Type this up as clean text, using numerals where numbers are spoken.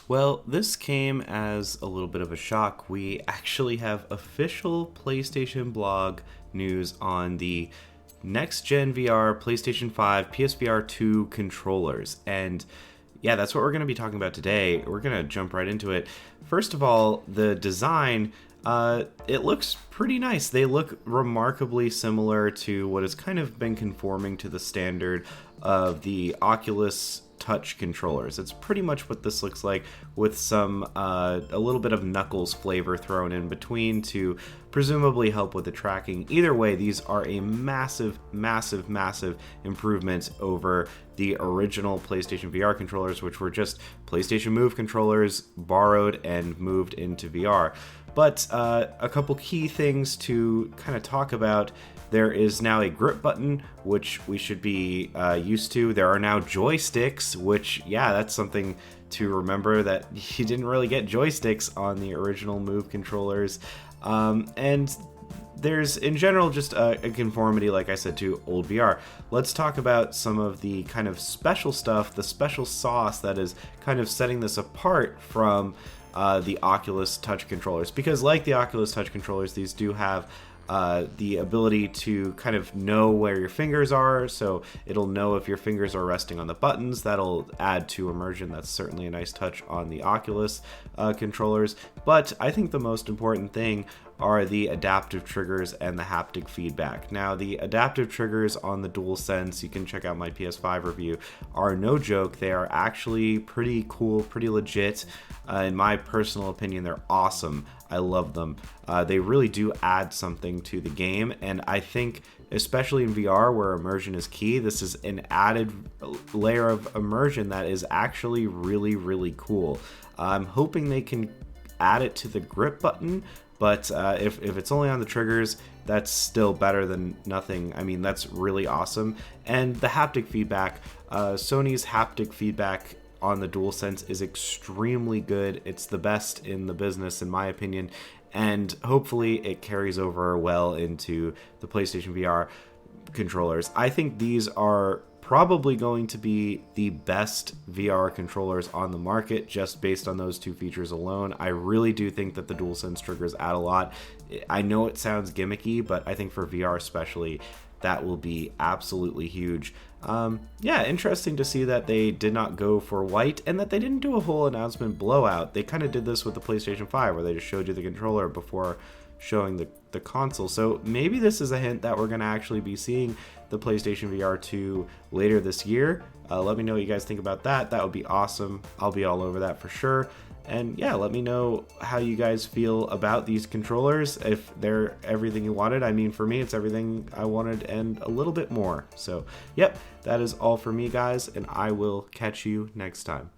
Well, this came as a little bit of a shock. We actually have official PlayStation blog news on the next gen VR, PlayStation 5, PSVR2 controllers. And yeah, that's what we're going to be talking about today. We're going to jump right into it. First of all, the design, it looks pretty nice. They look remarkably similar to what has kind of been conforming to the standard of the Oculus touch controllers. It's pretty much what this looks like, with some a little bit of Knuckles flavor thrown in between to presumably help with the tracking. Either way, these are a massive improvement over the original PlayStation VR controllers, which were just PlayStation Move controllers borrowed and moved into VR. But a couple key things to kind of talk about. There is now a grip button, which we should be used to. There are now joysticks, which, yeah, that's something to remember, that you didn't really get joysticks on the original Move controllers. And there's, in general, just a conformity, like I said, to old VR. Let's talk about some of the kind of special stuff, the special sauce that is kind of setting this apart from the Oculus touch controllers. Because like the Oculus touch controllers, these do have the ability to kind of know where your fingers are, so it'll know if your fingers are resting on the buttons. That'll add to immersion. That's certainly a nice touch on the Oculus controllers. But I think the most important thing are the adaptive triggers and the haptic feedback. Now, the adaptive triggers on the DualSense, you can check out my PS5 review, are no joke. They are actually pretty cool, pretty legit. In my personal opinion, they're awesome. I love them. They really do add something to the game, and I think, especially in VR where immersion is key, this is an added layer of immersion that is actually really cool. I'm hoping they can add it to the grip button, but if it's only on the triggers, that's still better than nothing. I mean, that's really awesome. And the haptic feedback, Sony's haptic feedback on the DualSense is extremely good. It's the best in the business, in my opinion, and hopefully it carries over well into the PlayStation VR controllers. I think these are probably going to be the best VR controllers on the market, just based on those two features alone. I really do think that the DualSense triggers add a lot. I know it sounds gimmicky, but I think for VR especially, that will be absolutely huge. Yeah, interesting to see that they did not go for white, and that they didn't do a whole announcement blowout. They kind of did this with the PlayStation 5, where they just showed you the controller before showing the console. So maybe this is a hint that we're going to actually be seeing the PlayStation VR 2 later this year. Let me know what you guys think about that. That would be awesome. I'll be all over that for sure. And yeah, let me know how you guys feel about these controllers, if they're everything you wanted. I mean, for me, it's everything I wanted and a little bit more. So, yep, that is all for me, guys, and I will catch you next time.